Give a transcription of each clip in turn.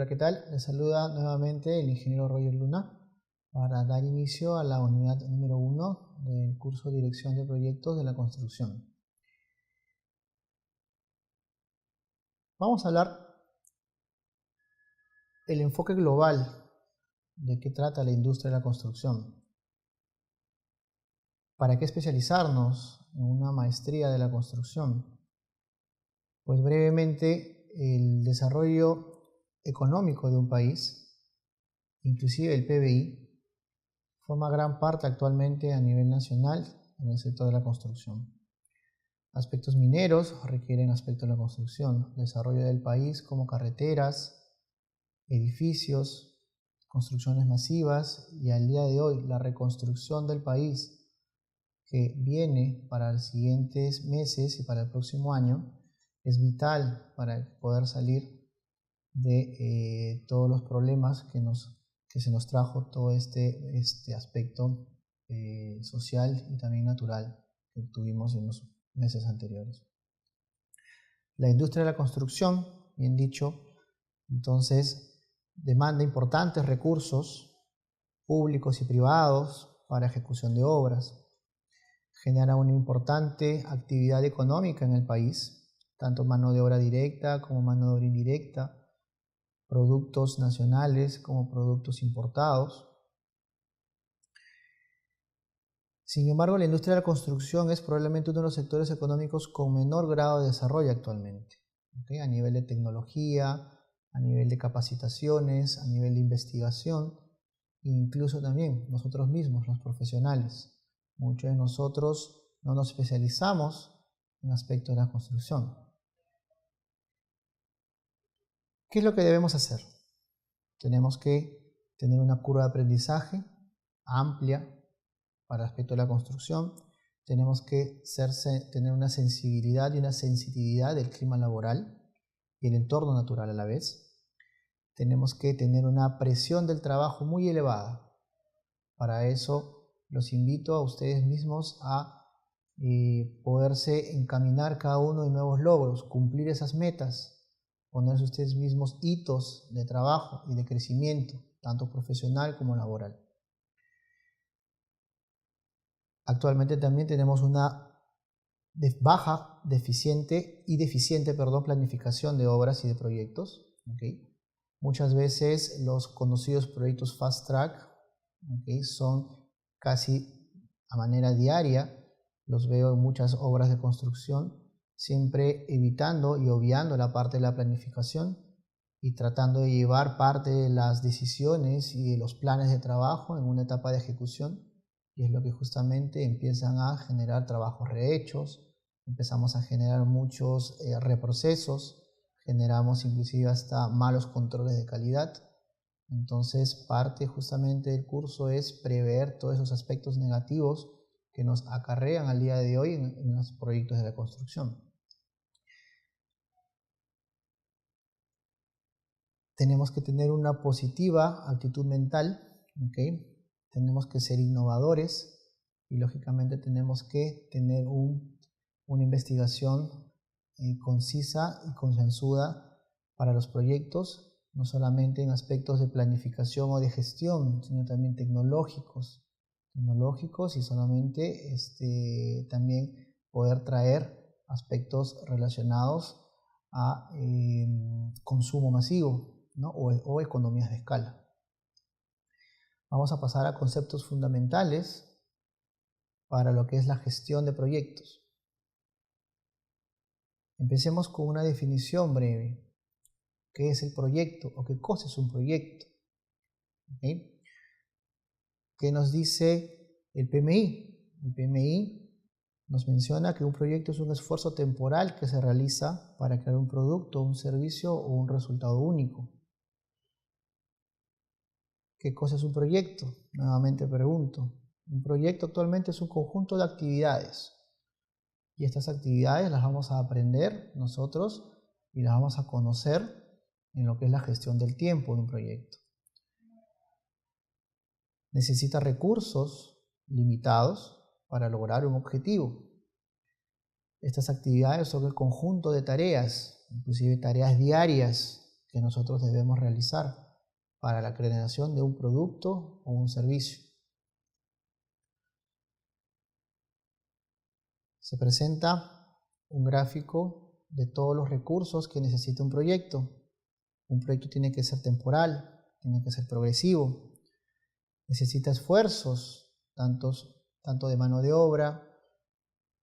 Hola, ¿qué tal? Les saluda nuevamente el ingeniero Roger Luna para dar inicio a la unidad número 1 del curso de Dirección de Proyectos de la Construcción. Vamos a hablar del enfoque global de qué trata la industria de la construcción. ¿Para qué especializarnos en una maestría de la construcción? Pues brevemente, el desarrollo económico de un país, inclusive el PBI, forma gran parte actualmente a nivel nacional en el sector de la construcción. Aspectos mineros requieren aspectos de la construcción, desarrollo del país como carreteras, edificios, construcciones masivas y al día de hoy la reconstrucción del país que viene para los siguientes meses y para el próximo año es vital para poder salir de todos los problemas que se nos trajo todo este aspecto social y también natural que tuvimos en los meses anteriores. La industria de la construcción, bien dicho, entonces demanda importantes recursos públicos y privados para ejecución de obras, genera una importante actividad económica en el país, tanto mano de obra directa como mano de obra indirecta, productos nacionales como productos importados. Sin embargo, la industria de la construcción es probablemente uno de los sectores económicos con menor grado de desarrollo actualmente, ¿okay? A nivel de tecnología, a nivel de capacitaciones, a nivel de investigación, e incluso también nosotros mismos, los profesionales. Muchos de nosotros no nos especializamos en aspectos de la construcción. ¿Qué es lo que debemos hacer? Tenemos que tener una curva de aprendizaje amplia para el aspecto de la construcción. Tenemos que tener una sensibilidad y una sensitividad del clima laboral y el entorno natural a la vez. Tenemos que tener una presión del trabajo muy elevada. Para eso los invito a ustedes mismos a poderse encaminar cada uno de nuevos logros, cumplir esas metas, ponerse ustedes mismos hitos de trabajo y de crecimiento, tanto profesional como laboral. Actualmente también tenemos una deficiente planificación de obras y de proyectos. ¿Okay? Muchas veces los conocidos proyectos fast track, ¿okay? Son casi a manera diaria, los veo en muchas obras de construcción, siempre evitando y obviando la parte de la planificación y tratando de llevar parte de las decisiones y de los planes de trabajo en una etapa de ejecución. Y es lo que justamente empiezan a generar trabajos rehechos, empezamos a generar muchos reprocesos, generamos inclusive hasta malos controles de calidad. Entonces parte justamente del curso es prever todos esos aspectos negativos que nos acarrean al día de hoy en los proyectos de la construcción. Tenemos que tener una positiva actitud mental, ¿okay? Tenemos que ser innovadores y lógicamente tenemos que tener una investigación concisa y concienzuda para los proyectos, no solamente en aspectos de planificación o de gestión, sino también tecnológicos y solamente también poder traer aspectos relacionados a consumo masivo, ¿no? o economías de escala. Vamos a pasar a conceptos fundamentales para lo que es la gestión de proyectos. Empecemos con una definición breve. ¿Qué es el proyecto o qué cosa es un proyecto? ¿Okay? ¿Qué nos dice el PMI? El PMI nos menciona que un proyecto es un esfuerzo temporal que se realiza para crear un producto, un servicio o un resultado único. ¿Qué cosa es un proyecto? Nuevamente pregunto. Un proyecto actualmente es un conjunto de actividades y estas actividades las vamos a aprender nosotros y las vamos a conocer en lo que es la gestión del tiempo de un proyecto. Necesita recursos limitados para lograr un objetivo. Estas actividades son el conjunto de tareas, inclusive tareas diarias que nosotros debemos realizar para la creación de un producto o un servicio. Se presenta un gráfico de todos los recursos que necesita un proyecto. Un proyecto tiene que ser temporal, tiene que ser progresivo, necesita esfuerzos, tanto de mano de obra,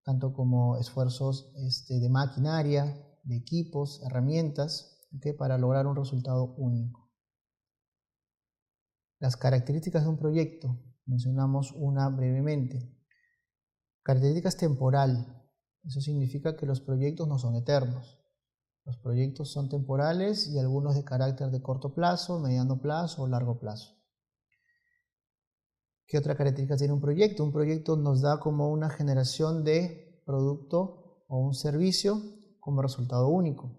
tanto como esfuerzos de maquinaria, de equipos, herramientas, para lograr un resultado único. Las características de un proyecto, mencionamos una brevemente. Características temporal, eso significa que los proyectos no son eternos. Los proyectos son temporales y algunos de carácter de corto plazo, mediano plazo o largo plazo. ¿Qué otra característica tiene un proyecto? Un proyecto nos da como una generación de producto o un servicio como resultado único.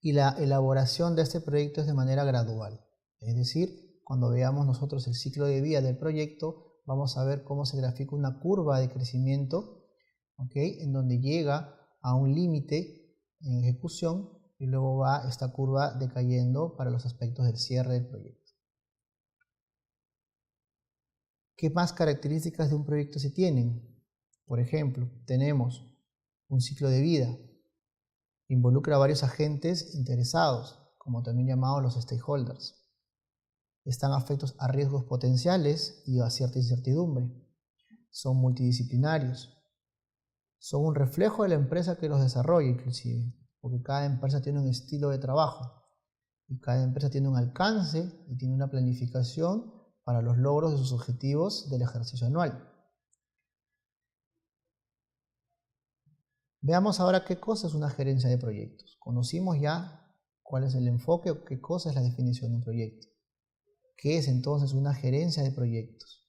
Y la elaboración de este proyecto es de manera gradual. Es decir, cuando veamos nosotros el ciclo de vida del proyecto, vamos a ver cómo se grafica una curva de crecimiento, en donde llega a un límite en ejecución y luego va esta curva decayendo para los aspectos del cierre del proyecto. ¿Qué más características de un proyecto se tienen? Por ejemplo, tenemos un ciclo de vida, involucra a varios agentes interesados, como también llamados los stakeholders. Están afectos a riesgos potenciales y a cierta incertidumbre. Son multidisciplinarios. Son un reflejo de la empresa que los desarrolla inclusive, porque cada empresa tiene un estilo de trabajo y cada empresa tiene un alcance y tiene una planificación para los logros de sus objetivos del ejercicio anual. Veamos ahora qué cosa es una gerencia de proyectos. Conocimos ya cuál es el enfoque o qué cosa es la definición de un proyecto. ¿Qué es entonces una gerencia de proyectos?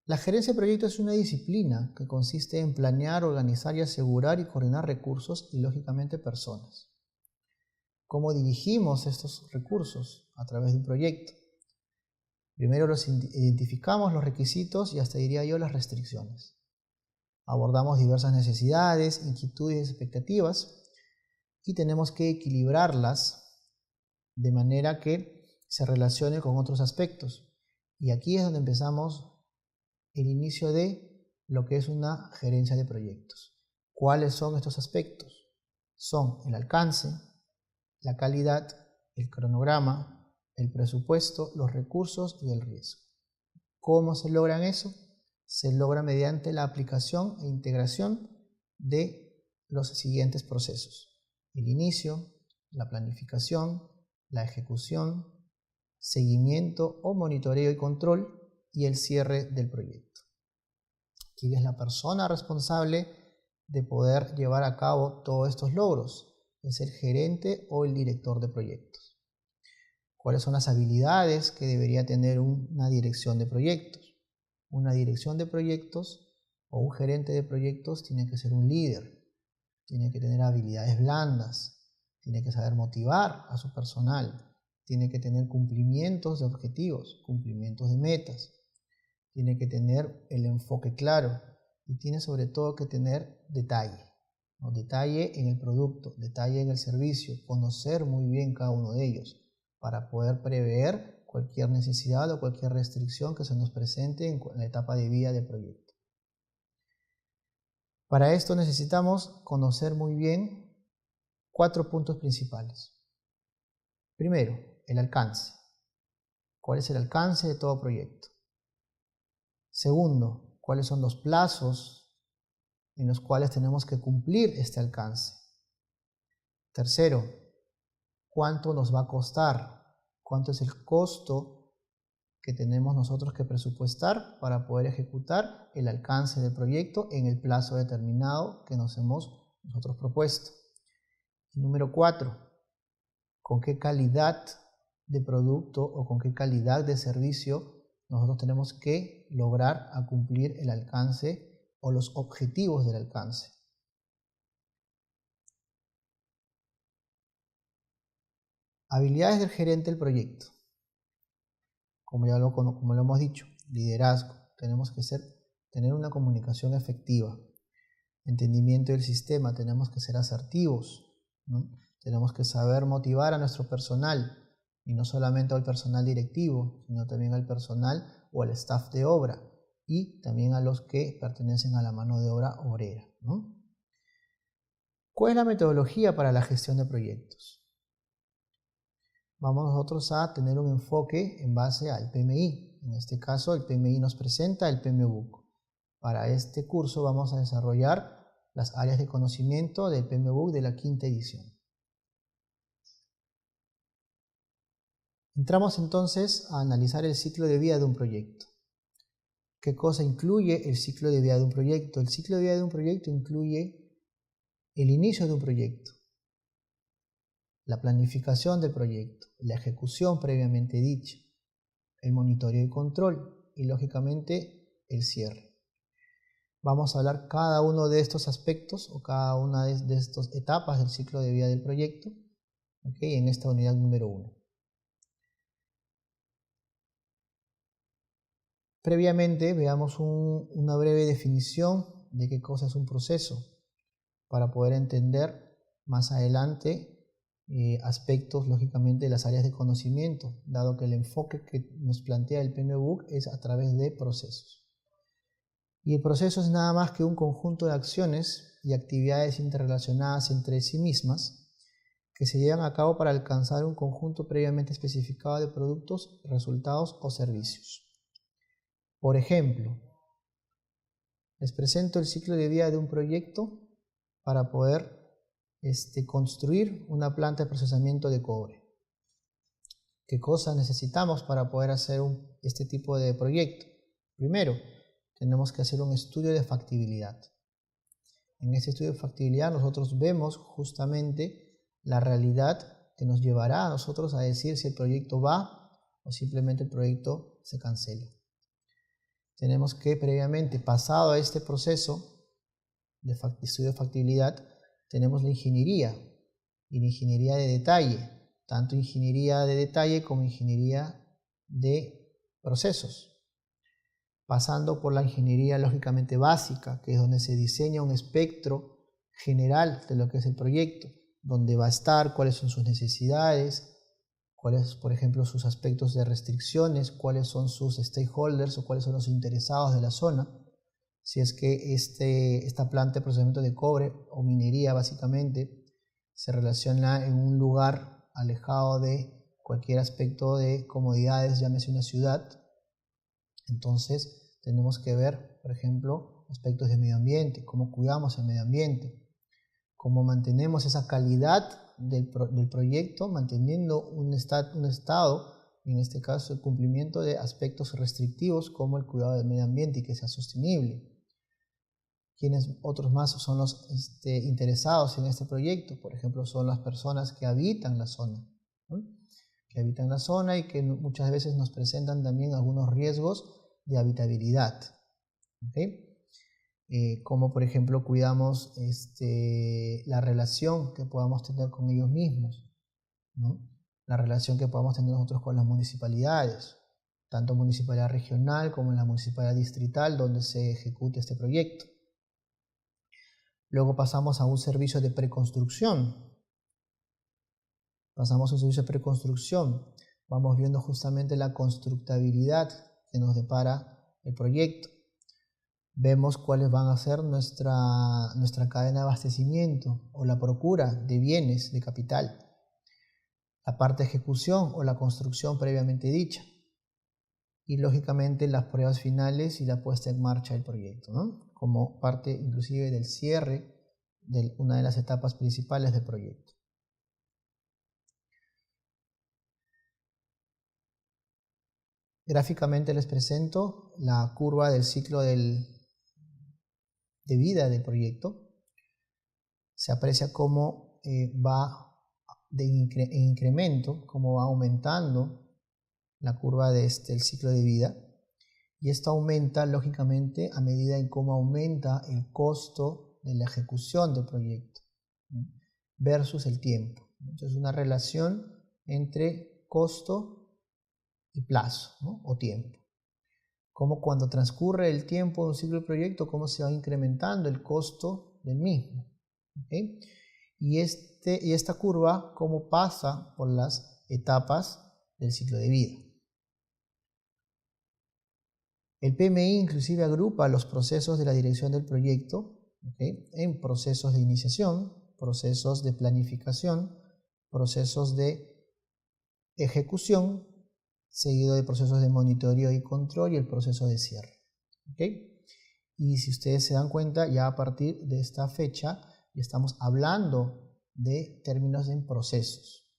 La gerencia de proyectos es una disciplina que consiste en planear, organizar y asegurar y coordinar recursos y lógicamente personas. ¿Cómo dirigimos estos recursos? A través de un proyecto. Primero identificamos los requisitos y hasta diría yo las restricciones. Abordamos diversas necesidades, inquietudes y expectativas y tenemos que equilibrarlas de manera que se relacione con otros aspectos. Y aquí es donde empezamos el inicio de lo que es una gerencia de proyectos. ¿Cuáles son estos aspectos? Son el alcance, la calidad, el cronograma, el presupuesto, los recursos y el riesgo. ¿Cómo se logran eso? Se logra mediante la aplicación e integración de los siguientes procesos: el inicio, la planificación, la ejecución, seguimiento o monitoreo y control y el cierre del proyecto. ¿Quién es la persona responsable de poder llevar a cabo todos estos logros? Es el gerente o el director de proyectos. ¿Cuáles son las habilidades que debería tener una dirección de proyectos? Una dirección de proyectos o un gerente de proyectos tiene que ser un líder, tiene que tener habilidades blandas, tiene que saber motivar a su personal, tiene que tener cumplimientos de objetivos, cumplimientos de metas, tiene que tener el enfoque claro y tiene sobre todo que tener detalle, ¿no? Detalle en el producto, detalle en el servicio, conocer muy bien cada uno de ellos para poder prever cualquier necesidad o cualquier restricción que se nos presente en la etapa de vida del proyecto. Para esto necesitamos conocer muy bien 4 puntos principales. Primero, el alcance. ¿Cuál es el alcance de todo proyecto? Segundo, ¿cuáles son los plazos en los cuales tenemos que cumplir este alcance? Tercero, ¿cuánto nos va a costar? ¿Cuánto es el costo que tenemos nosotros que presupuestar para poder ejecutar el alcance del proyecto en el plazo determinado que nos hemos nosotros propuesto? Y número 4, ¿con qué calidad de producto o con qué calidad de servicio nosotros tenemos que lograr a cumplir el alcance o los objetivos del alcance? Habilidades del gerente del proyecto. Como lo hemos dicho, liderazgo. Tenemos que tener una comunicación efectiva. Entendimiento del sistema. Tenemos que ser asertivos. ¿no? Tenemos que saber motivar a nuestro personal, y no solamente al personal directivo, sino también al personal o al staff de obra, y también a los que pertenecen a la mano de obra obrera, ¿no? ¿Cuál es la metodología para la gestión de proyectos? Vamos nosotros a tener un enfoque en base al PMI. En este caso, el PMI nos presenta el PMBOK. Para este curso vamos a desarrollar las áreas de conocimiento del PMBOK de la quinta edición. Entramos entonces a analizar el ciclo de vida de un proyecto. ¿Qué cosa incluye el ciclo de vida de un proyecto? El ciclo de vida de un proyecto incluye el inicio de un proyecto, la planificación del proyecto, la ejecución previamente dicha, el monitoreo y control y lógicamente el cierre. Vamos a hablar cada uno de estos aspectos o cada una de estas etapas del ciclo de vida del proyecto, ¿okay?, en esta unidad número 1. Previamente veamos una breve definición de qué cosa es un proceso para poder entender más adelante aspectos lógicamente de las áreas de conocimiento, dado que el enfoque que nos plantea el PMBOK es a través de procesos. Y el proceso es nada más que un conjunto de acciones y actividades interrelacionadas entre sí mismas que se llevan a cabo para alcanzar un conjunto previamente especificado de productos, resultados o servicios. Por ejemplo, les presento el ciclo de vida de un proyecto para poder construir una planta de procesamiento de cobre. ¿Qué cosas necesitamos para poder hacer este tipo de proyecto? Primero, tenemos que hacer un estudio de factibilidad. En este estudio de factibilidad nosotros vemos justamente la realidad que nos llevará a nosotros a decir si el proyecto va o simplemente el proyecto se cancela. Tenemos que previamente, pasado a este proceso de estudio de factibilidad, tenemos la ingeniería y la ingeniería de detalle, tanto ingeniería de detalle como ingeniería de procesos, pasando por la ingeniería lógicamente básica, que es donde se diseña un espectro general de lo que es el proyecto, dónde va a estar, cuáles son sus necesidades, cuáles, por ejemplo, sus aspectos de restricciones, cuáles son sus stakeholders o cuáles son los interesados de la zona. Si es que esta planta de procesamiento de cobre o minería básicamente se relaciona en un lugar alejado de cualquier aspecto de comodidades, llámese una ciudad, entonces tenemos que ver, por ejemplo, aspectos de medio ambiente, cómo cuidamos el medio ambiente, cómo mantenemos esa calidad del proyecto, manteniendo un estado, en este caso el cumplimiento de aspectos restrictivos como el cuidado del medio ambiente y que sea sostenible. ¿Quiénes otros más son los interesados en este proyecto? Por ejemplo, son las personas que habitan la zona, ¿no? Que habitan la zona y que muchas veces nos presentan también algunos riesgos de habitabilidad, ¿okay? Como por ejemplo cuidamos la relación que podamos tener con ellos mismos, ¿no? La relación que podamos tener nosotros con las municipalidades, tanto municipalidad regional como en la municipalidad distrital donde se ejecute este proyecto. Luego pasamos a un servicio de preconstrucción. Vamos viendo justamente la constructabilidad que nos depara el proyecto. Vemos cuáles van a ser nuestra cadena de abastecimiento o la procura de bienes de capital, la parte de ejecución o la construcción previamente dicha y lógicamente las pruebas finales y la puesta en marcha del proyecto, ¿no? Como parte inclusive del cierre de una de las etapas principales del proyecto. Gráficamente les presento la curva del ciclo de vida del proyecto. Se aprecia cómo va en incremento, cómo va aumentando la curva del ciclo de vida, y esto aumenta lógicamente a medida en cómo aumenta el costo de la ejecución del proyecto, ¿no?, versus el tiempo. Entonces, una relación entre costo y plazo, ¿no?, o tiempo. Como cuando transcurre el tiempo de un ciclo de proyecto, cómo se va incrementando el costo del mismo, ¿okay? y esta curva cómo pasa por las etapas del ciclo de vida. El PMI inclusive agrupa los procesos de la dirección del proyecto, ¿okay?, en procesos de iniciación, procesos de planificación, procesos de ejecución, seguido de procesos de monitoreo y control y el proceso de cierre. ¿Okay? Y si ustedes se dan cuenta, ya a partir de esta fecha ya estamos hablando de términos en procesos.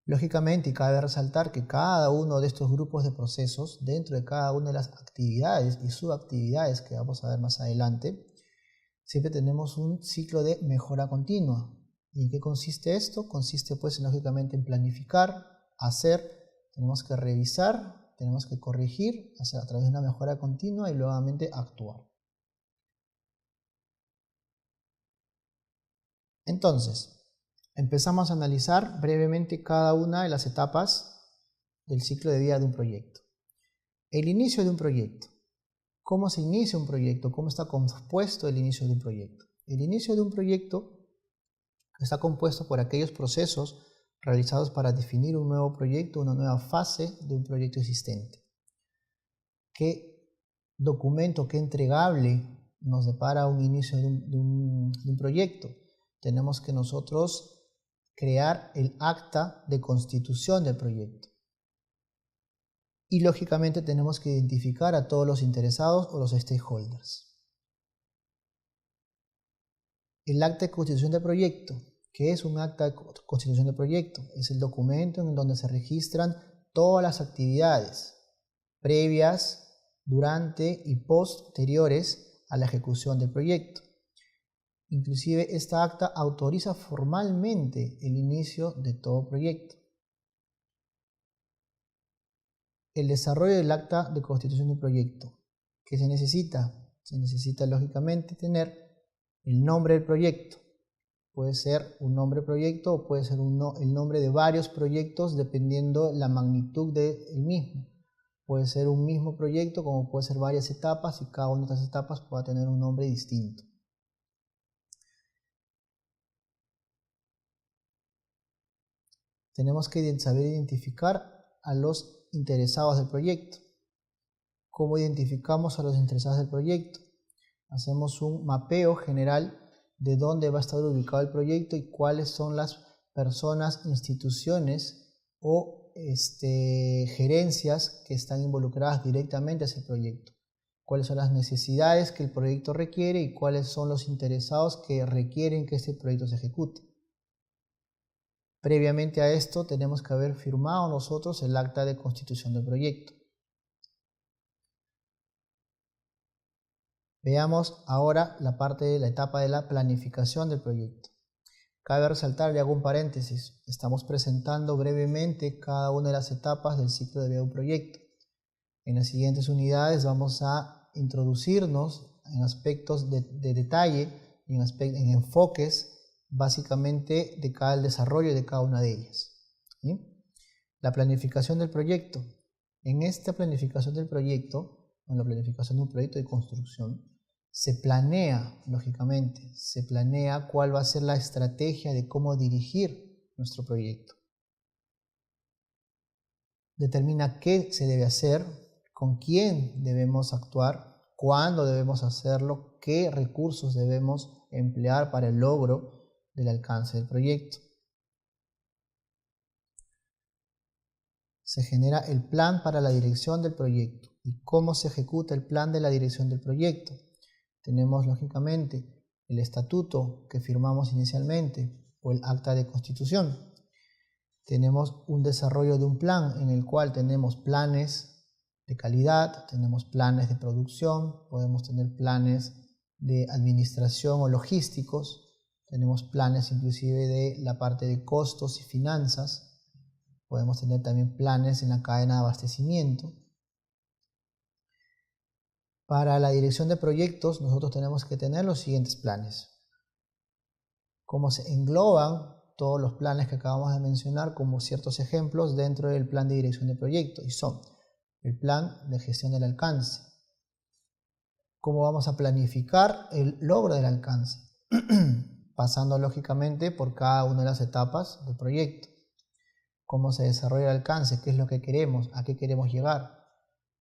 Lógicamente, y cabe resaltar que cada uno de estos grupos de procesos, dentro de cada una de las actividades y subactividades que vamos a ver más adelante, siempre tenemos un ciclo de mejora continua. ¿Y en qué consiste esto? Consiste pues lógicamente en planificar, hacer, tenemos que revisar, tenemos que corregir, hacer a través de una mejora continua y nuevamente actuar. Entonces, empezamos a analizar brevemente cada una de las etapas del ciclo de vida de un proyecto. El inicio de un proyecto. ¿Cómo se inicia un proyecto? ¿Cómo está compuesto el inicio de un proyecto? El inicio de un proyecto está compuesto por aquellos procesos realizados para definir un nuevo proyecto, una nueva fase de un proyecto existente. ¿Qué documento, qué entregable nos depara un inicio de un proyecto? Tenemos que nosotros crear el acta de constitución del proyecto. Y lógicamente tenemos que identificar a todos los interesados o los stakeholders. El acta de constitución del proyecto. ¿Qué es un acta de constitución del proyecto? Es el documento en donde se registran todas las actividades previas, durante y posteriores a la ejecución del proyecto. Inclusive esta acta autoriza formalmente el inicio de todo proyecto. El desarrollo del acta de constitución del proyecto. ¿Qué se necesita? Se necesita lógicamente tener el nombre del proyecto. Puede ser un nombre de proyecto o puede ser el nombre de varios proyectos dependiendo la magnitud del mismo. Puede ser un mismo proyecto como puede ser varias etapas y cada una de estas etapas pueda tener un nombre distinto. Tenemos que saber identificar a los interesados del proyecto. ¿Cómo identificamos a los interesados del proyecto? Hacemos un mapeo general de dónde va a estar ubicado el proyecto y cuáles son las personas, instituciones o gerencias que están involucradas directamente hacia el proyecto. Cuáles son las necesidades que el proyecto requiere y cuáles son los interesados que requieren que este proyecto se ejecute. Previamente a esto tenemos que haber firmado nosotros el acta de constitución del proyecto. Veamos ahora la parte de la etapa de la planificación del proyecto. Cabe resaltar, y hago un paréntesis, estamos presentando brevemente cada una de las etapas del ciclo de vida de un proyecto. En las siguientes unidades vamos a introducirnos en aspectos de detalle, en enfoques básicamente de cada desarrollo de cada una de ellas. ¿Sí? La planificación del proyecto. En esta planificación del proyecto, en la planificación de un proyecto de construcción, se planea, lógicamente, se planea cuál va a ser la estrategia de cómo dirigir nuestro proyecto. Determina qué se debe hacer, con quién debemos actuar, cuándo debemos hacerlo, qué recursos debemos emplear para el logro del alcance del proyecto. Se genera el plan para la dirección del proyecto y cómo se ejecuta el plan de la dirección del proyecto. Tenemos lógicamente el estatuto que firmamos inicialmente o el acta de constitución. Tenemos un desarrollo de un plan en el cual tenemos planes de calidad, tenemos planes de producción, podemos tener planes de administración o logísticos, tenemos planes inclusive de la parte de costos y finanzas, podemos tener también planes en la cadena de abastecimiento. Para la dirección de proyectos nosotros tenemos que tener los siguientes planes. Cómo se engloban todos los planes que acabamos de mencionar como ciertos ejemplos dentro del plan de dirección de proyectos y son el plan de gestión del alcance. Cómo vamos a planificar el logro del alcance. pasando lógicamente por cada una de las etapas del proyecto. Cómo se desarrolla el alcance, qué es lo que queremos, a qué queremos llegar,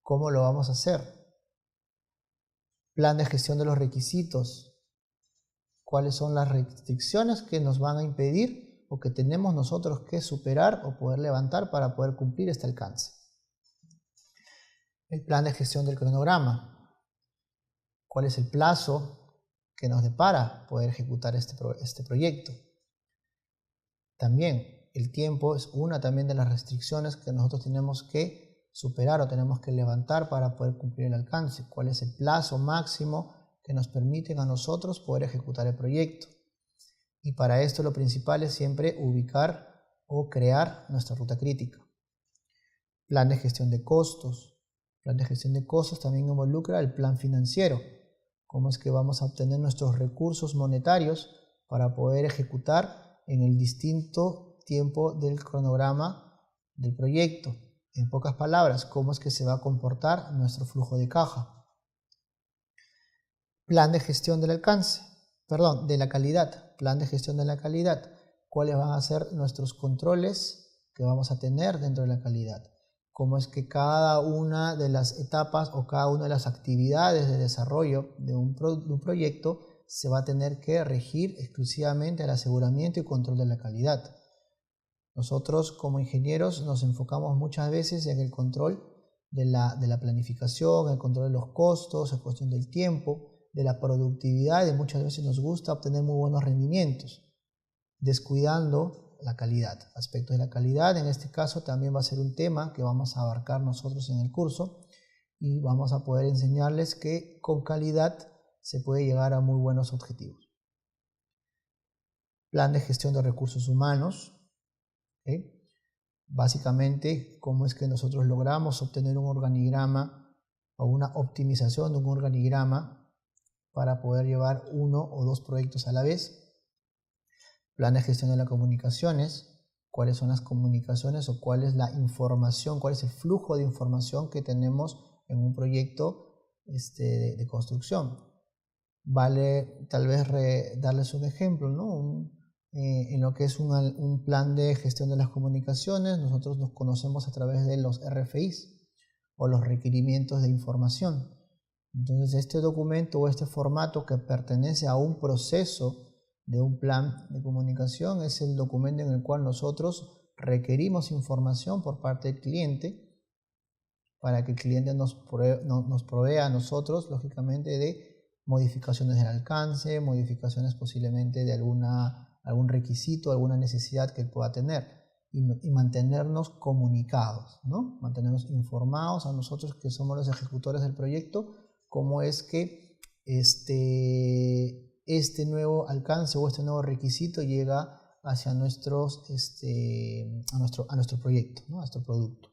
cómo lo vamos a hacer. Plan de gestión de los requisitos, cuáles son las restricciones que nos van a impedir o que tenemos nosotros que superar o poder levantar para poder cumplir este alcance. El plan de gestión del cronograma, cuál es el plazo que nos depara poder ejecutar este proyecto. También el tiempo es una también de las restricciones que nosotros tenemos que superar o tenemos que levantar para poder cumplir el alcance. ¿Cuál es el plazo máximo que nos permiten a nosotros poder ejecutar el proyecto? Y para esto lo principal es siempre ubicar o crear nuestra ruta crítica. Plan de gestión de costos. Plan de gestión de costos también involucra el plan financiero. Cómo es que vamos a obtener nuestros recursos monetarios para poder ejecutar en el distinto tiempo del cronograma del proyecto. En pocas palabras, cómo es que se va a comportar nuestro flujo de caja. Plan de gestión del alcance, de la calidad. Plan de gestión de la calidad. ¿Cuáles van a ser nuestros controles que vamos a tener dentro de la calidad? Cómo es que cada una de las etapas o cada una de las actividades de desarrollo de un proyecto se va a tener que regir exclusivamente al aseguramiento y control de la calidad. Nosotros como ingenieros nos enfocamos muchas veces en el control de la planificación, el control de los costos, la cuestión del tiempo, de la productividad, y muchas veces nos gusta obtener muy buenos rendimientos, descuidando la calidad. Aspectos de la calidad, en este caso también va a ser un tema que vamos a abarcar nosotros en el curso y vamos a poder enseñarles que con calidad se puede llegar a muy buenos objetivos. Plan de gestión de recursos humanos. Básicamente, cómo es que nosotros logramos obtener un organigrama o una optimización de un organigrama para poder llevar uno o dos proyectos a la vez. Plan de gestión de las comunicaciones, cuáles son las comunicaciones o cuál es la información, cuál es el flujo de información que tenemos en un proyecto de construcción. Vale tal vez darles un ejemplo, ¿no? En lo que es un plan de gestión de las comunicaciones, nosotros nos conocemos a través de los RFIs o los requerimientos de información. Entonces este documento o este formato que pertenece a un proceso de un plan de comunicación es el documento en el cual nosotros requerimos información por parte del cliente para que el cliente nos provea a nosotros, lógicamente, de modificaciones del alcance, modificaciones posiblemente de algún requisito, alguna necesidad que él pueda tener y mantenernos comunicados, ¿no? Mantenernos informados a nosotros que somos los ejecutores del proyecto, cómo es que este nuevo alcance o este nuevo requisito llega hacia a nuestro proyecto, ¿no? A nuestro producto.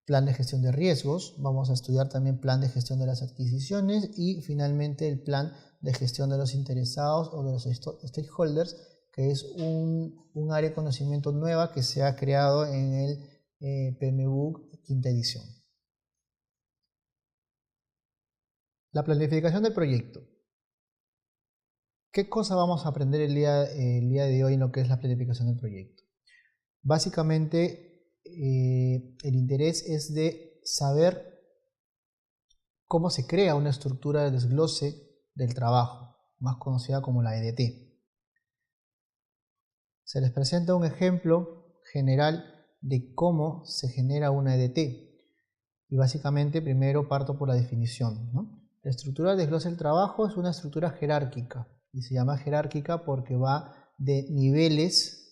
Plan de gestión de riesgos, vamos a estudiar también plan de gestión de las adquisiciones y finalmente el plan de gestión de los interesados o de los stakeholders, que es un área de conocimiento nueva que se ha creado en el PMBOK quinta edición. La planificación del proyecto. ¿Qué cosa vamos a aprender el día de hoy en lo que es la planificación del proyecto? Básicamente, el interés es de saber cómo se crea una estructura de desglose del trabajo, más conocida como la EDT. Se les presenta un ejemplo general de cómo se genera una EDT. Y básicamente primero parto por la definición, ¿no? La estructura de desglose del trabajo es una estructura jerárquica y se llama jerárquica porque va de niveles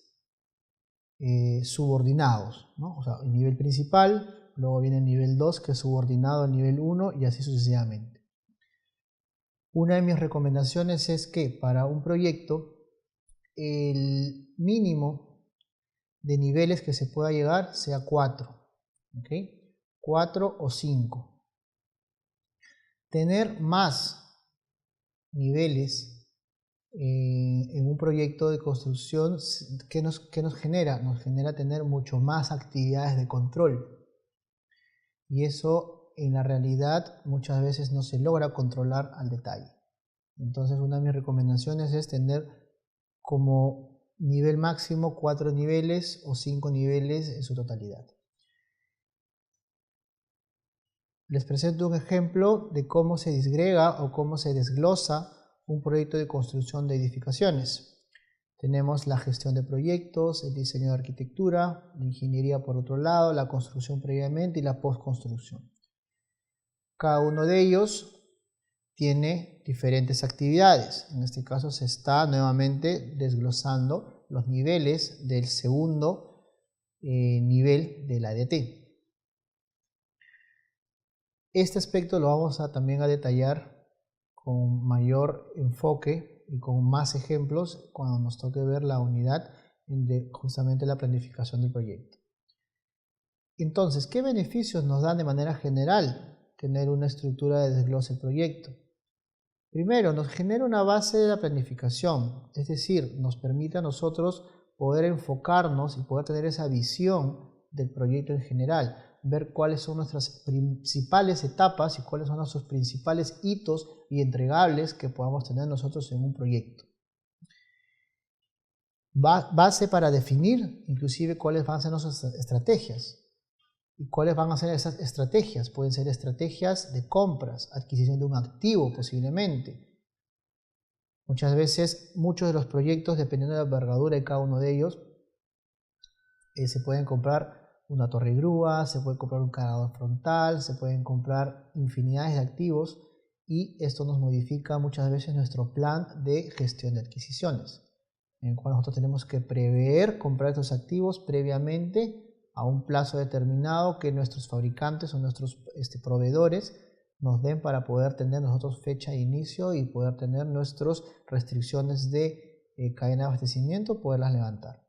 subordinados, ¿no? O sea, el nivel principal, luego viene el nivel 2 que es subordinado al nivel 1 y así sucesivamente. Una de mis recomendaciones es que para un proyecto el mínimo de niveles que se pueda llegar sea 4, ¿ok? 4 o 5. Tener más niveles en un proyecto de construcción, ¿qué nos genera? Nos genera tener mucho más actividades de control. Y eso en la realidad muchas veces no se logra controlar al detalle. Entonces, una de mis recomendaciones es tener como nivel máximo 4 niveles o 5 niveles en su totalidad. Les presento un ejemplo de cómo se disgrega o cómo se desglosa un proyecto de construcción de edificaciones. Tenemos la gestión de proyectos, el diseño de arquitectura, la ingeniería por otro lado, la construcción previamente y la postconstrucción. Cada uno de ellos tiene diferentes actividades. En este caso se está nuevamente desglosando los niveles del segundo nivel de la ADT. Este aspecto lo vamos también a detallar con mayor enfoque y con más ejemplos cuando nos toque ver la unidad de justamente la planificación del proyecto. Entonces, ¿qué beneficios nos dan de manera general tener una estructura de desglose del proyecto? Primero, nos genera una base de la planificación, es decir, nos permite a nosotros poder enfocarnos y poder tener esa visión del proyecto en general, ver cuáles son nuestras principales etapas y cuáles son nuestros principales hitos y entregables que podamos tener nosotros en un proyecto. Base para definir inclusive cuáles van a ser nuestras estrategias. ¿Y cuáles van a ser esas estrategias? Pueden ser estrategias de compras, adquisición de un activo posiblemente. Muchas veces, muchos de los proyectos, dependiendo de la envergadura de cada uno de ellos, se pueden comprar una torre grúa, se puede comprar un cargador frontal, se pueden comprar infinidades de activos y esto nos modifica muchas veces nuestro plan de gestión de adquisiciones, en el cual nosotros tenemos que prever comprar estos activos previamente a un plazo determinado que nuestros fabricantes o nuestros proveedores nos den para poder tener nosotros fecha de inicio y poder tener nuestras restricciones de cadena de abastecimiento, poderlas levantar.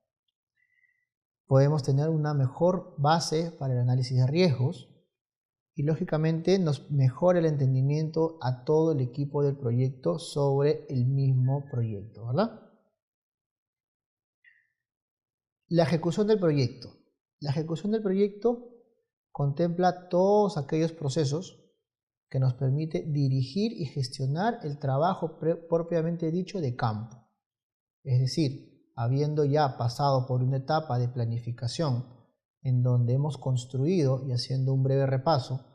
Podemos tener una mejor base para el análisis de riesgos y lógicamente nos mejora el entendimiento a todo el equipo del proyecto sobre el mismo proyecto, ¿verdad? La ejecución del proyecto. La ejecución del proyecto contempla todos aquellos procesos que nos permite dirigir y gestionar el trabajo propiamente dicho de campo. Es decir, habiendo ya pasado por una etapa de planificación en donde hemos construido, y haciendo un breve repaso,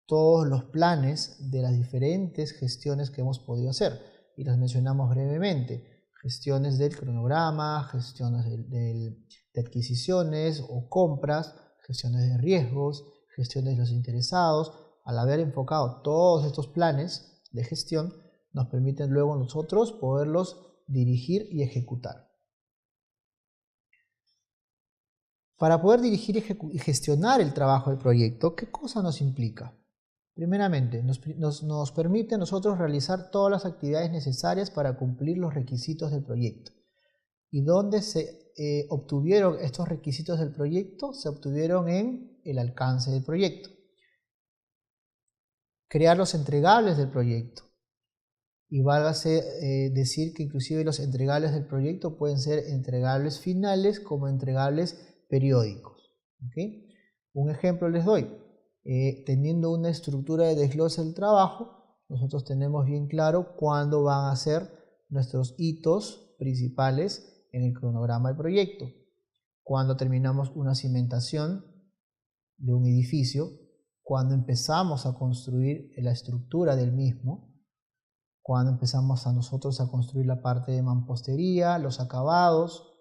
todos los planes de las diferentes gestiones que hemos podido hacer, y las mencionamos brevemente: gestiones del cronograma, gestiones de adquisiciones o compras, gestiones de riesgos, gestiones de los interesados. Al haber enfocado todos estos planes de gestión, nos permiten luego nosotros poderlos dirigir y ejecutar. Para poder dirigir y gestionar el trabajo del proyecto, ¿qué cosa nos implica? Primeramente, nos permite a nosotros realizar todas las actividades necesarias para cumplir los requisitos del proyecto. ¿Y dónde se obtuvieron estos requisitos del proyecto? Se obtuvieron en el alcance del proyecto. Crear los entregables del proyecto. Y válgase decir que inclusive los entregables del proyecto pueden ser entregables finales como entregables periódicos. ¿Okay? Un ejemplo les doy. Teniendo una estructura de desglose del trabajo, nosotros tenemos bien claro cuándo van a ser nuestros hitos principales en el cronograma del proyecto. Cuando terminamos una cimentación de un edificio, cuando empezamos a construir la estructura del mismo, cuando empezamos nosotros a construir la parte de mampostería, los acabados,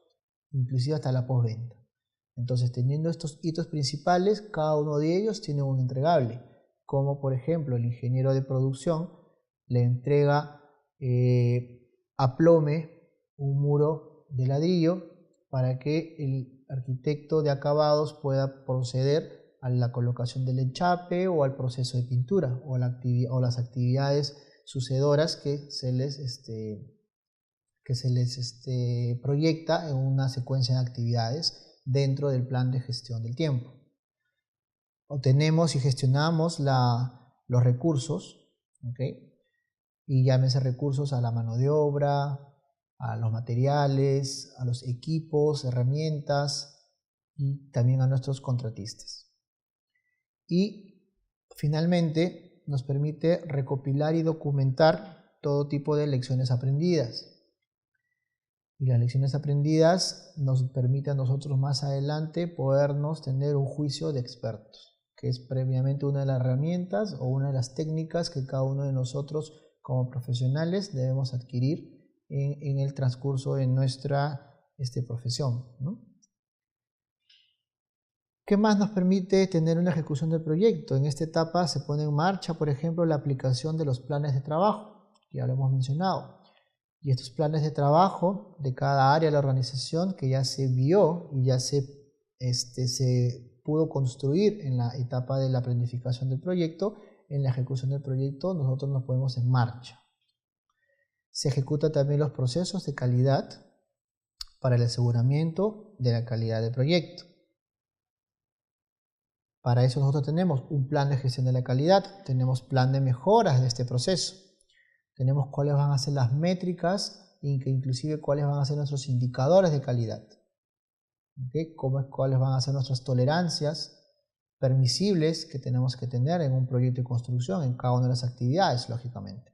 inclusive hasta la postventa. Entonces, teniendo estos hitos principales, cada uno de ellos tiene un entregable, como por ejemplo el ingeniero de producción le entrega aplome un muro de ladrillo para que el arquitecto de acabados pueda proceder a la colocación del enchape o al proceso de pintura o las actividades sucedoras que se les proyecta en una secuencia de actividades dentro del plan de gestión del tiempo. Obtenemos y gestionamos los recursos, ¿okay? Y llámese recursos a la mano de obra, a los materiales, a los equipos, herramientas y también a nuestros contratistas. Y finalmente nos permite recopilar y documentar todo tipo de lecciones aprendidas. Y las lecciones aprendidas nos permiten a nosotros más adelante podernos tener un juicio de expertos, que es previamente una de las herramientas o una de las técnicas que cada uno de nosotros como profesionales debemos adquirir en el transcurso de nuestra profesión, ¿no? ¿Qué más nos permite tener una ejecución del proyecto? En esta etapa se pone en marcha, por ejemplo, la aplicación de los planes de trabajo, que ya lo hemos mencionado. Y estos planes de trabajo de cada área de la organización que ya se vio y ya se pudo construir en la etapa de la planificación del proyecto, en la ejecución del proyecto nosotros nos ponemos en marcha. Se ejecutan también los procesos de calidad para el aseguramiento de la calidad del proyecto. Para eso nosotros tenemos un plan de gestión de la calidad, tenemos plan de mejoras de este proceso, tenemos cuáles van a ser las métricas e inclusive cuáles van a ser nuestros indicadores de calidad, ¿okay? Cuáles van a ser nuestras tolerancias permisibles que tenemos que tener en un proyecto de construcción, en cada una de las actividades, lógicamente.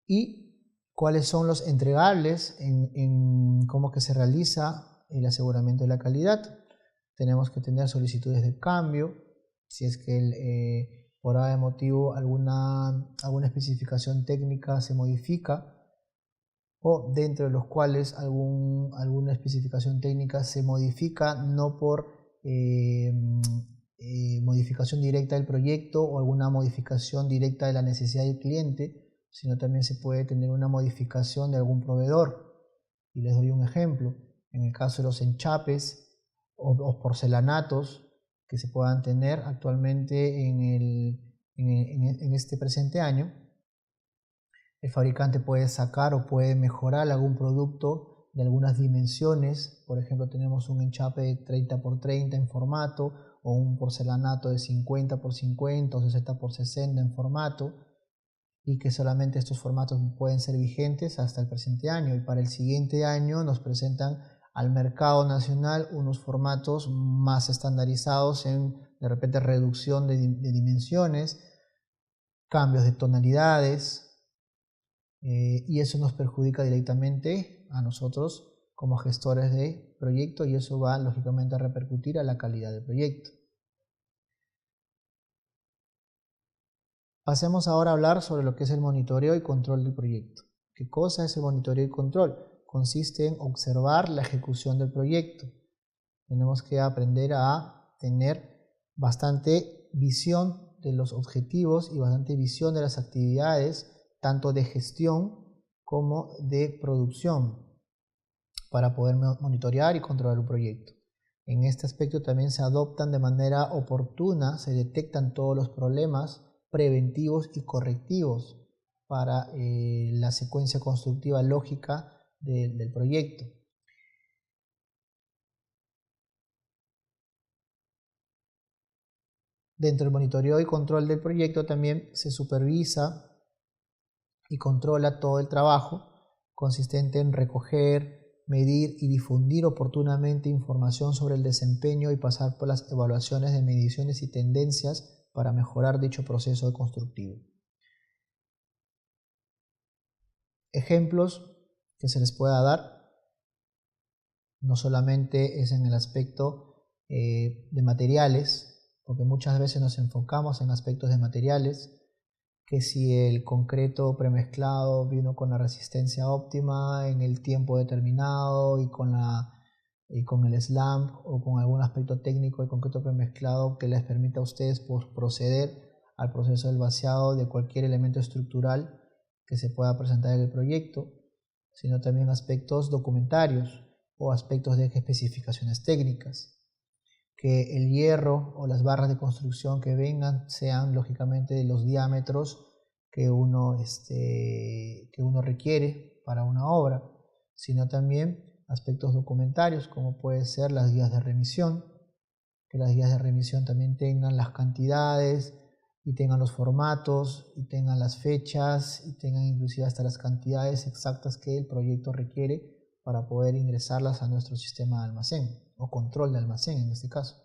Y cuáles son los entregables en cómo que se realiza el aseguramiento de la calidad. Tenemos que tener solicitudes de cambio, si es que por algún motivo alguna especificación técnica se modifica, o dentro de los cuales alguna especificación técnica se modifica no por modificación directa del proyecto o alguna modificación directa de la necesidad del cliente, sino también se puede tener una modificación de algún proveedor. Y les doy un ejemplo. En el caso de los enchapes o porcelanatos que se puedan tener actualmente en este presente año, el fabricante puede sacar o puede mejorar algún producto de algunas dimensiones. Por ejemplo, tenemos un enchape de 30x30 en formato, o un porcelanato de 50x50 o 60x60 en formato, y que solamente estos formatos pueden ser vigentes hasta el presente año, y para el siguiente año nos presentan al mercado nacional unos formatos más estandarizados en de repente reducción de dimensiones, cambios de tonalidades, y eso nos perjudica directamente a nosotros como gestores de proyecto, y eso va lógicamente a repercutir a la calidad del proyecto. Pasemos ahora a hablar sobre lo que es el monitoreo y control del proyecto. ¿Qué cosa es el monitoreo y control? Consiste en observar la ejecución del proyecto. Tenemos que aprender a tener bastante visión de los objetivos y bastante visión de las actividades, tanto de gestión como de producción, para poder monitorear y controlar un proyecto. En este aspecto también se adoptan de manera oportuna, se detectan todos los problemas preventivos y correctivos para la secuencia constructiva lógica del proyecto. Dentro del monitoreo y control del proyecto también se supervisa y controla todo el trabajo consistente en recoger, medir y difundir oportunamente información sobre el desempeño y pasar por las evaluaciones de mediciones y tendencias para mejorar dicho proceso constructivo. Ejemplos que se les pueda dar no solamente es en el aspecto de materiales, porque muchas veces nos enfocamos en aspectos de materiales, que si el concreto premezclado vino con la resistencia óptima en el tiempo determinado y con el SLAM o con algún aspecto técnico del concreto premezclado que les permita a ustedes proceder al proceso del vaciado de cualquier elemento estructural que se pueda presentar en el proyecto, sino también aspectos documentarios o aspectos de especificaciones técnicas. Que el hierro o las barras de construcción que vengan sean lógicamente de los diámetros que uno requiere para una obra, sino también aspectos documentarios como puede ser las guías de remisión, que las guías de remisión también tengan las cantidades y tengan los formatos y tengan las fechas y tengan inclusive hasta las cantidades exactas que el proyecto requiere para poder ingresarlas a nuestro sistema de almacén o control de almacén en este caso.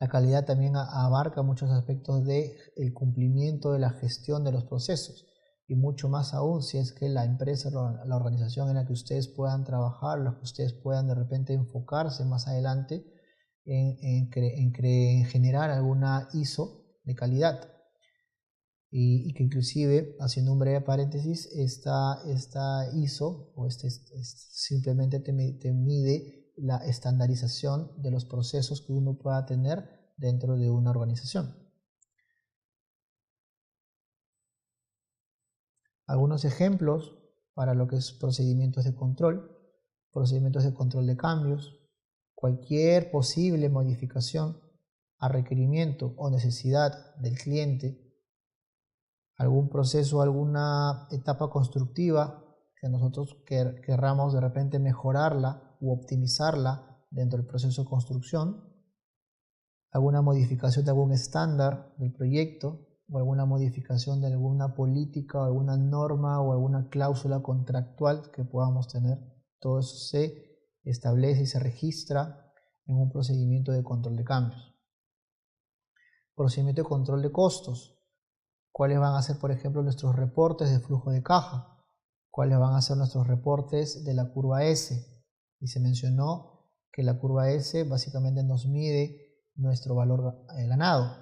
La calidad también abarca muchos aspectos del cumplimiento de la gestión de los procesos, y mucho más aún si es que la empresa, la organización en la que ustedes puedan trabajar, los que ustedes puedan de repente enfocarse más adelante en generar alguna ISO de calidad. Y que inclusive, haciendo un breve paréntesis, esta ISO o simplemente te mide la estandarización de los procesos que uno pueda tener dentro de una organización. Algunos ejemplos para lo que es procedimientos de control de cambios, cualquier posible modificación a requerimiento o necesidad del cliente, algún proceso, alguna etapa constructiva que nosotros querramos de repente mejorarla u optimizarla dentro del proceso de construcción, alguna modificación de algún estándar del proyecto o alguna modificación de alguna política o alguna norma o alguna cláusula contractual que podamos tener. Todo eso se establece y se registra en un procedimiento de control de cambios. Procedimiento de control de costos. ¿Cuáles van a ser, por ejemplo, nuestros reportes de flujo de caja? ¿Cuáles van a ser nuestros reportes de la curva S? Y se mencionó que la curva S básicamente nos mide nuestro valor ganado,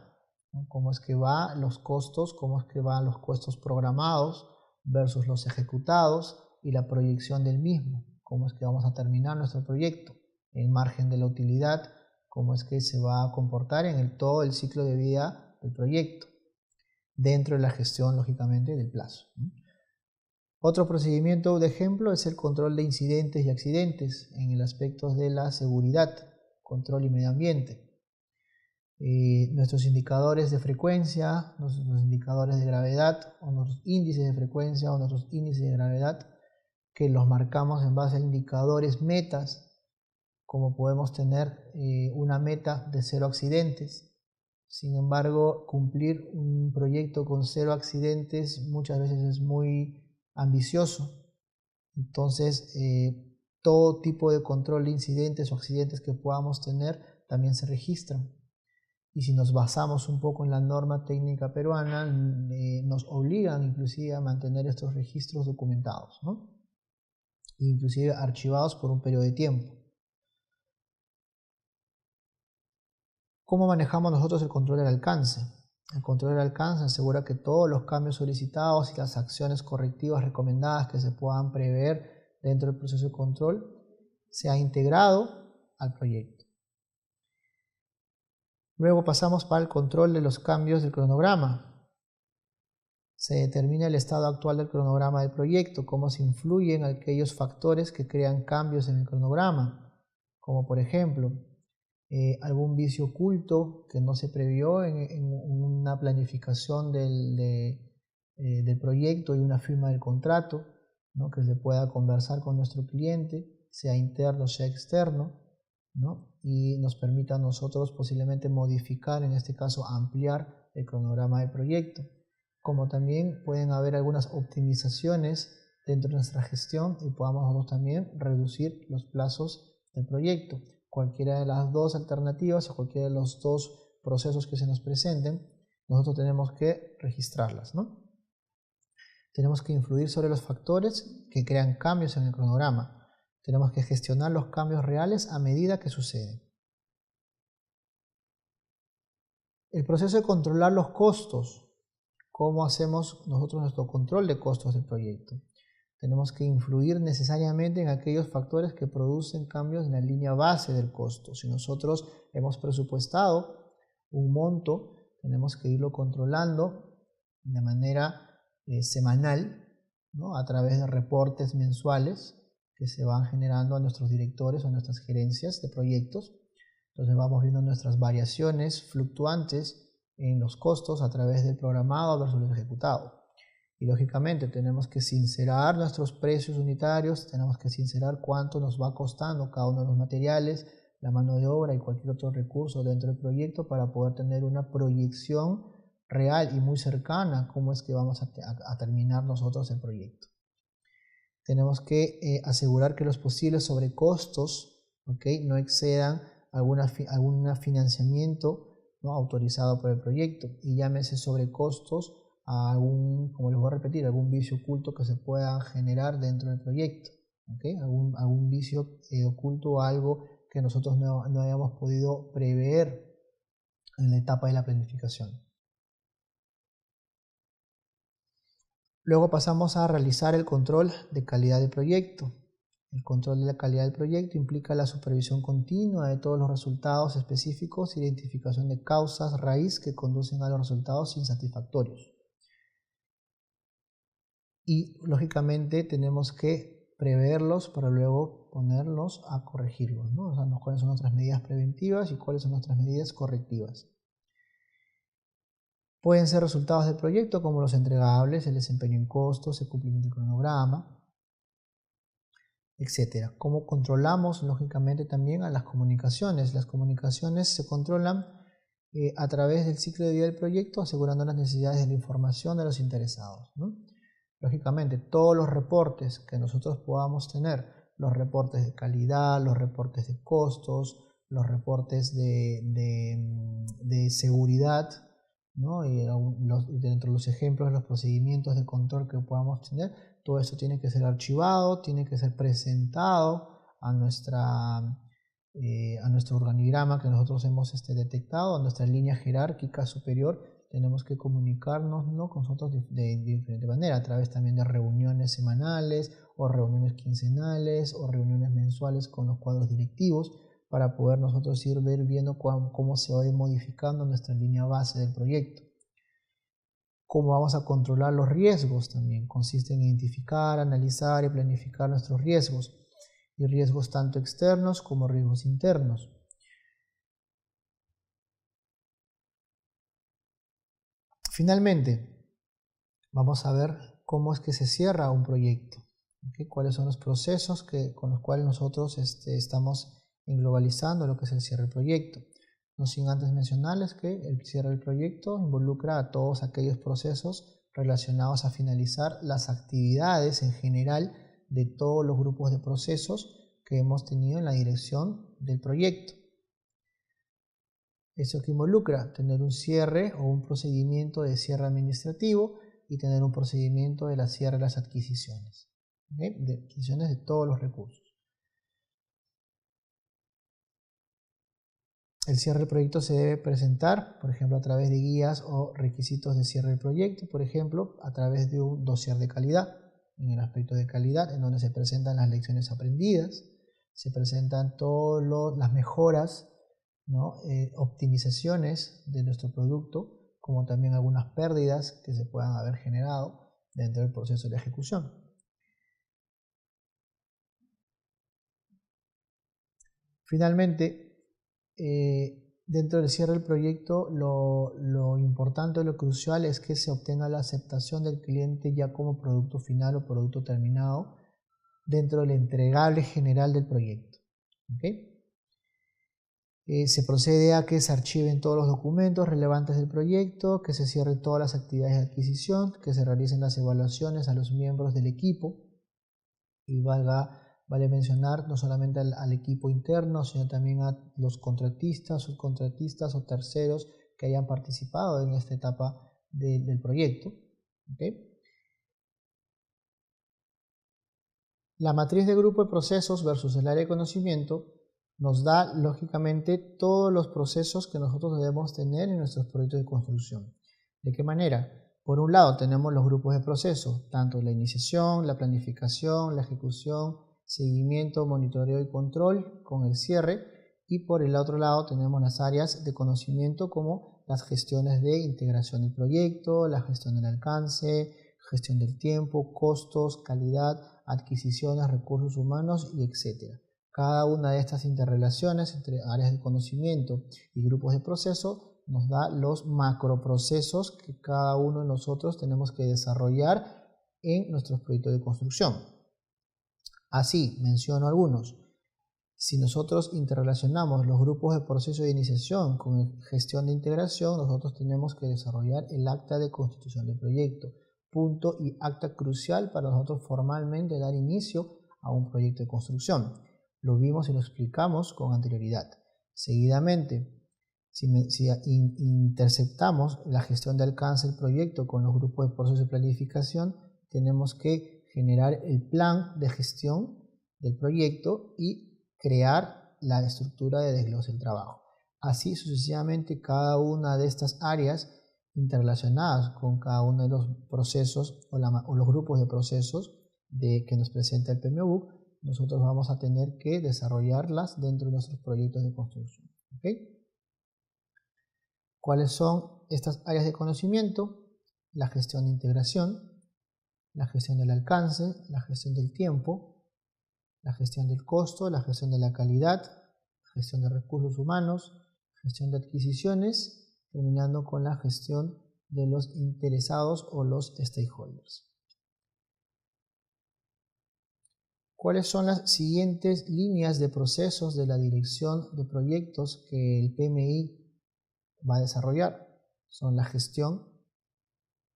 ¿no? Cómo es que van los costos, cómo es que van los costos programados versus los ejecutados y la proyección del mismo, cómo es que vamos a terminar nuestro proyecto, el margen de la utilidad, cómo es que se va a comportar en todo el ciclo de vida del proyecto, dentro de la gestión, lógicamente, del plazo. Otro procedimiento de ejemplo es el control de incidentes y accidentes en el aspecto de la seguridad, control y medio ambiente. Nuestros indicadores de frecuencia, nuestros indicadores de gravedad, o nuestros índices de frecuencia o nuestros índices de gravedad, que los marcamos en base a indicadores metas, como podemos tener una meta de 0 accidentes. Sin embargo, cumplir un proyecto con 0 accidentes muchas veces es muy ambicioso. Entonces, todo tipo de control de incidentes o accidentes que podamos tener también se registran. Y si nos basamos un poco en la norma técnica peruana, nos obligan inclusive a mantener estos registros documentados, ¿no? Inclusive archivados por un periodo de tiempo. ¿Cómo manejamos nosotros el control del alcance? El control del alcance asegura que todos los cambios solicitados y las acciones correctivas recomendadas que se puedan prever dentro del proceso de control sea integrado al proyecto. Luego pasamos para el control de los cambios del cronograma. Se determina el estado actual del cronograma del proyecto, cómo se influyen aquellos factores que crean cambios en el cronograma, como por ejemplo, algún vicio oculto que no se previó en una planificación del proyecto y una firma del contrato, ¿no? Que se pueda conversar con nuestro cliente, sea interno, sea externo, ¿no? Y nos permita a nosotros posiblemente modificar, en este caso ampliar el cronograma del proyecto. Como también pueden haber algunas optimizaciones dentro de nuestra gestión y podamos nosotros también reducir los plazos del proyecto. Cualquiera de las dos alternativas o cualquiera de los dos procesos que se nos presenten, nosotros tenemos que registrarlas, ¿no? Tenemos que influir sobre los factores que crean cambios en el cronograma. Tenemos que gestionar los cambios reales a medida que suceden. El proceso de controlar los costos. ¿Cómo hacemos nosotros nuestro control de costos del proyecto? Tenemos que influir necesariamente en aquellos factores que producen cambios en la línea base del costo. Si nosotros hemos presupuestado un monto, tenemos que irlo controlando de manera semanal, ¿no? A través de reportes mensuales que se van generando a nuestros directores o a nuestras gerencias de proyectos. Entonces vamos viendo nuestras variaciones fluctuantes en los costos a través del programado versus el ejecutado. Y lógicamente tenemos que sincerar nuestros precios unitarios, tenemos que sincerar cuánto nos va costando cada uno de los materiales, la mano de obra y cualquier otro recurso dentro del proyecto para poder tener una proyección real y muy cercana cómo es que vamos a terminar nosotros el proyecto. Tenemos que asegurar que los posibles sobrecostos, ¿okay?, no excedan algún financiamiento, ¿no?, autorizado por el proyecto, y llámese sobrecostos a como les voy a repetir, algún vicio oculto que se pueda generar dentro del proyecto, ¿okay? Algún vicio oculto o algo que nosotros no hayamos podido prever en la etapa de la planificación. Luego pasamos a realizar el control de calidad del proyecto. El control de la calidad del proyecto implica la supervisión continua de todos los resultados específicos, identificación de causas raíz que conducen a los resultados insatisfactorios. Y lógicamente tenemos que preverlos para luego ponerlos a corregirlos, ¿no? O sea, cuáles son nuestras medidas preventivas y cuáles son nuestras medidas correctivas. Pueden ser resultados del proyecto como los entregables, el desempeño en costos, el cumplimiento del cronograma, etc. ¿Cómo controlamos? Lógicamente también a las comunicaciones. Las comunicaciones se controlan a través del ciclo de vida del proyecto, asegurando las necesidades de la información de los interesados, ¿no? Lógicamente, todos los reportes que nosotros podamos tener, los reportes de calidad, los reportes de costos, los reportes de seguridad, ¿no?, y dentro de los ejemplos de los procedimientos de control que podamos tener, todo esto tiene que ser archivado, tiene que ser presentado a nuestro organigrama que nosotros hemos detectado, a nuestra línea jerárquica superior. Tenemos que comunicarnos, ¿no?, con nosotros de diferente manera, a través también de reuniones semanales o reuniones quincenales o reuniones mensuales con los cuadros directivos, para poder nosotros ir viendo cómo se va modificando nuestra línea base del proyecto. ¿Cómo vamos a controlar los riesgos? También consiste en identificar, analizar y planificar nuestros riesgos, y riesgos tanto externos como riesgos internos. Finalmente, vamos a ver cómo es que se cierra un proyecto, ¿okay? Cuáles son los procesos con los cuales nosotros estamos globalizando lo que es el cierre del proyecto. No sin antes mencionarles que el cierre del proyecto involucra a todos aquellos procesos relacionados a finalizar las actividades en general de todos los grupos de procesos que hemos tenido en la dirección del proyecto. Eso que involucra tener un cierre o un procedimiento de cierre administrativo y tener un procedimiento de la cierre de las adquisiciones, ¿okay?, de adquisiciones de todos los recursos. El cierre del proyecto se debe presentar, por ejemplo, a través de guías o requisitos de cierre del proyecto, por ejemplo, a través de un dossier de calidad, en el aspecto de calidad, en donde se presentan las lecciones aprendidas, se presentan todas las mejoras, ¿no?, optimizaciones de nuestro producto, como también algunas pérdidas que se puedan haber generado dentro del proceso de ejecución. Finalmente, dentro del cierre del proyecto, lo importante, lo crucial es que se obtenga la aceptación del cliente ya como producto final o producto terminado dentro del entregable general del proyecto, ¿okay? Se procede a que se archiven todos los documentos relevantes del proyecto, que se cierren todas las actividades de adquisición, que se realicen las evaluaciones a los miembros del equipo, y vale mencionar no solamente al equipo interno, sino también a los contratistas, subcontratistas o terceros que hayan participado en esta etapa del proyecto, ¿okay? La matriz de grupo de procesos versus el área de conocimiento nos da lógicamente todos los procesos que nosotros debemos tener en nuestros proyectos de construcción. ¿De qué manera? Por un lado tenemos los grupos de procesos, tanto la iniciación, la planificación, la ejecución, seguimiento, monitoreo y control con el cierre, y por el otro lado tenemos las áreas de conocimiento como las gestiones de integración del proyecto, la gestión del alcance, gestión del tiempo, costos, calidad, adquisiciones, recursos humanos y etc. Cada una de estas interrelaciones entre áreas de conocimiento y grupos de proceso nos da los macroprocesos que cada uno de nosotros tenemos que desarrollar en nuestros proyectos de construcción. Así, menciono algunos. Si nosotros interrelacionamos los grupos de proceso de iniciación con gestión de integración, nosotros tenemos que desarrollar el acta de constitución del proyecto, punto y acta crucial para nosotros formalmente dar inicio a un proyecto de construcción. Lo vimos y lo explicamos con anterioridad. Seguidamente, si interceptamos la gestión de alcance del proyecto con los grupos de proceso de planificación, tenemos que generar el plan de gestión del proyecto y crear la estructura de desglose del trabajo. Así sucesivamente, cada una de estas áreas interrelacionadas con cada uno de los procesos o los grupos de procesos que nos presenta el PMBOK, nosotros vamos a tener que desarrollarlas dentro de nuestros proyectos de construcción. ¿Okay? ¿Cuáles son estas áreas de conocimiento? La gestión de integración, la gestión del alcance, la gestión del tiempo, la gestión del costo, la gestión de la calidad, gestión de recursos humanos, gestión de adquisiciones, terminando con la gestión de los interesados o los stakeholders. ¿Cuáles son las siguientes líneas de procesos de la dirección de proyectos que el PMI va a desarrollar? Son la gestión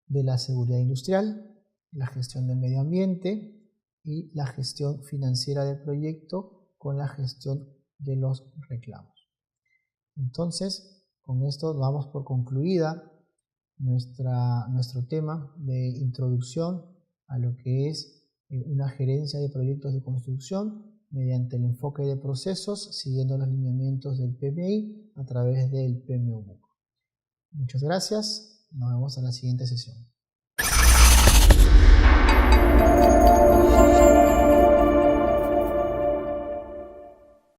de la seguridad industrial, la gestión del medio ambiente y la gestión financiera del proyecto con la gestión de los reclamos. Entonces, con esto damos por concluida nuestro tema de introducción a lo que es una gerencia de proyectos de construcción mediante el enfoque de procesos siguiendo los lineamientos del PMI a través del PMBOK. Muchas gracias, nos vemos en la siguiente sesión.